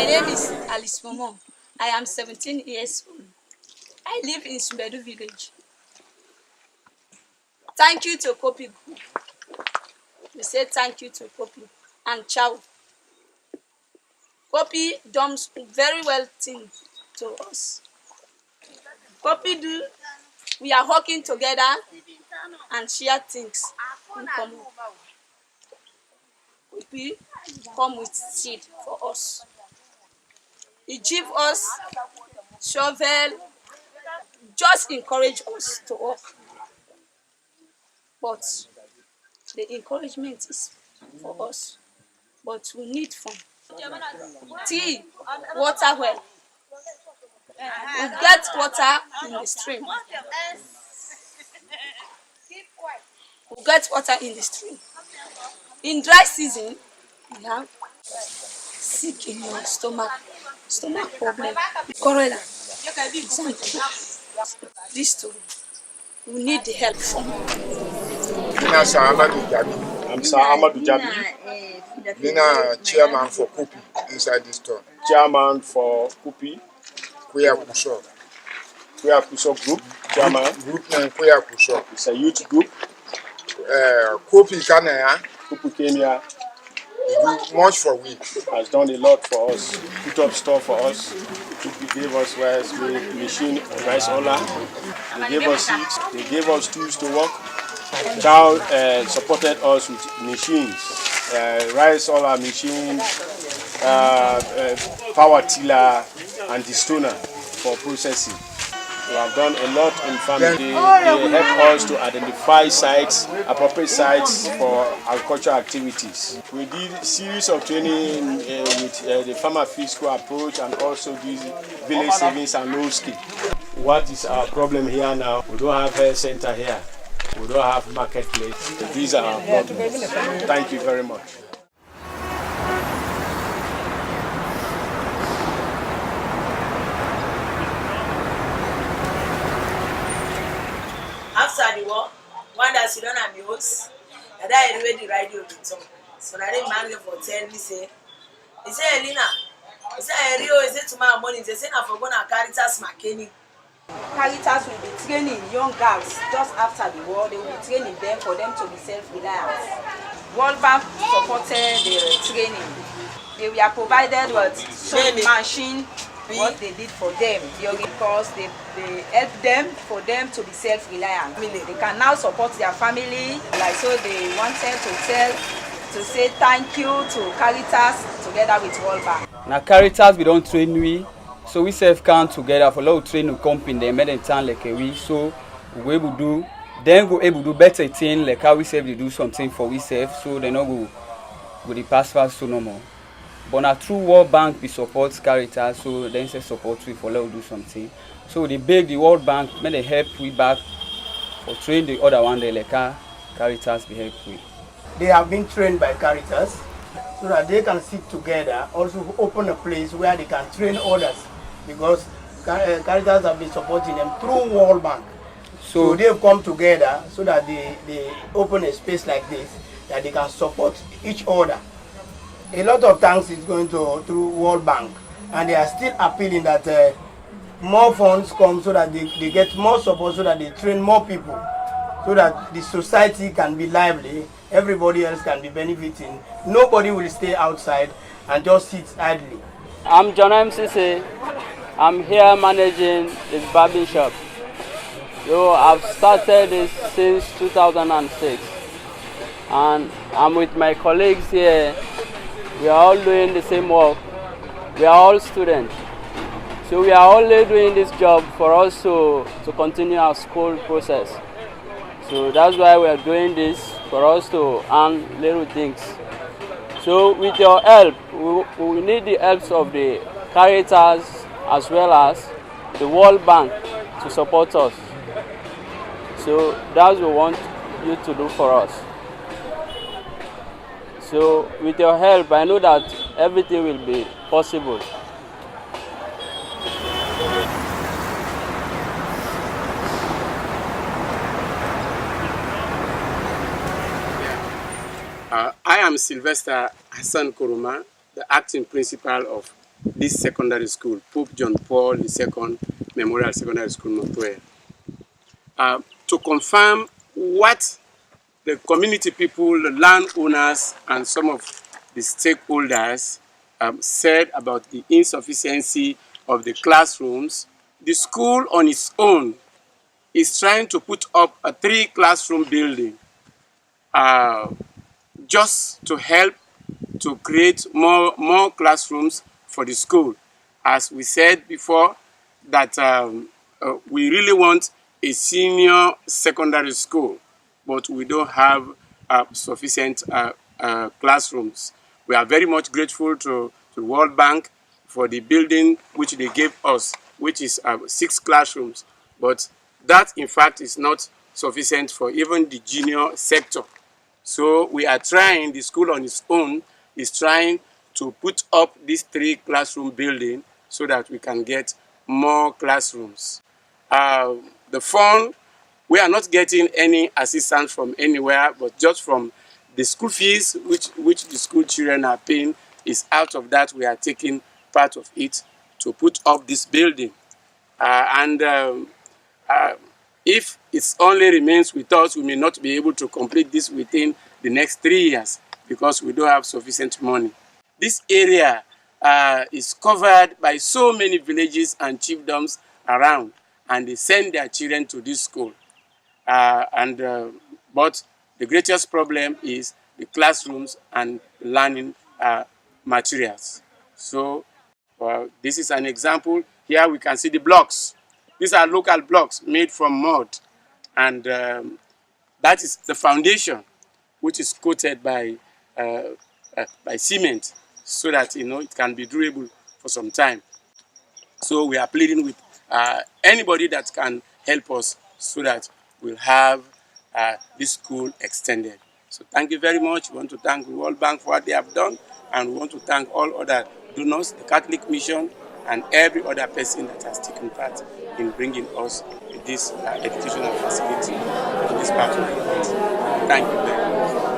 My name is Alice Momo. I am 17 years old. I live in Sumbedu village. Thank you to Kopi Group. We say thank you to Kopi and Chow. Kopi does very well things to us. Kopi do, we are working together and share things in common. Kopi come with seed for us. He give us shovel, just encourage us to work. But the encouragement is for us. But we need fun. Tea, water well. We get water in the stream. We get water in the stream. In dry season, we have sick in your stomach problem, cholera, dysentery. These two, we need the help from. I'm Sir Amadou Jabi. I'm chairman for Kopi inside this store. Chairman for Kopi. Kuya Kusho. Kuya Kusho group. Chairman. Group name Kuya Kusho. It's a youth group. Kopi Kanaya. Kopi Kenya. Do much for we. Has done a lot for us. Put up store for us. Kopi gave us rice machine, rice ola. They gave us seeds. They gave us tools to work. Chow supported us with machines, rice ola machine, power tiller, and the stoner for processing. We have done a lot in family. They help us to identify sites, appropriate sites for agricultural activities. We did a series of training with the farmer fiscal approach and also this village savings and loan scheme. What is our problem here now? We don't have health center here. We don't have marketplace. These are our problems. Thank you very much. After the war, one that sit down at the house, and I read the radio with some. So I didn't manage for tell me say, he said Elena, he said Rio, he said tomorrow morning, they said I'm for going to Caritas McKinney. Caritas will be training young girls just after the war. They will be training them for them to be self-reliant. World Bank supported the training. They were provided with sewing machine, what they did for them because they helped them for them to be self-reliant. They can now support their family. Like so, they wanted to say thank you to Caritas together with World Bank. Now Caritas we don't train we. So we self come together for a lot of training company. They made in town like a we. So we will do. Then we able to do better thing like how we self they do something for we self. So they not go the pass fast so no more. But now through World Bank we support Caritas. So then say support we for let do something. So they beg the World Bank make they help we back for train the other one they like Caritas be help we. They have been trained by Caritas so that they can sit together. Also open a place where they can train others. Because Caritas have been supporting them through World Bank. So they've come together so that they open a space like this that they can support each other. A lot of thanks is going through World Bank, and they are still appealing that more funds come so that they get more support so that they train more people so that the society can be lively, everybody else can be benefiting. Nobody will stay outside and just sit idly. I'm John MCC. I'm here managing this barbing shop. So I've started this since 2006, and I'm with my colleagues here. We are all doing the same work. We are all students. So we are only doing this job for us to continue our school process. So that's why we are doing this, for us to earn little things. So with your help, we need the help of the Caritas as well as the World Bank to support us. So that's what we want you to do for us. So with your help, I know that everything will be possible. I am Sylvester Hassan Kuruma, the acting principal of this secondary school, Pope John Paul II Memorial Secondary School, Montreal, to confirm what the community people, the landowners, and some of the stakeholders said about the insufficiency of the classrooms. The school on its own is trying to put up a 3-classroom building just to help to create more classrooms for the school. As we said before, that we really want a senior secondary school, but we don't have sufficient classrooms. We are very much grateful to the World Bank for the building which they gave us, which is 6 classrooms. But that, in fact, is not sufficient for even the junior sector. So we are trying, the school on its own is trying to put up this 3-classroom building so that we can get more classrooms. The fund, we are not getting any assistance from anywhere, but just from the school fees which the school children are paying. Is out of that we are taking part of it to put up this building. If it only remains with us, we may not be able to complete this within the next 3 years because we don't have sufficient money. This area is covered by so many villages and chiefdoms around, and they send their children to this school. But the greatest problem is the classrooms and learning materials. So this is an example. Here we can see the blocks. These are local blocks made from mud, and that is the foundation, which is coated by cement, so that it can be durable for some time. So we are pleading with anybody that can help us so that we'll have this school extended. So thank you very much. We want to thank the World Bank for what they have done, and we want to thank all other donors, the Catholic Mission, and every other person that has taken part in bringing us this educational facility in this part of the world. Thank you very much.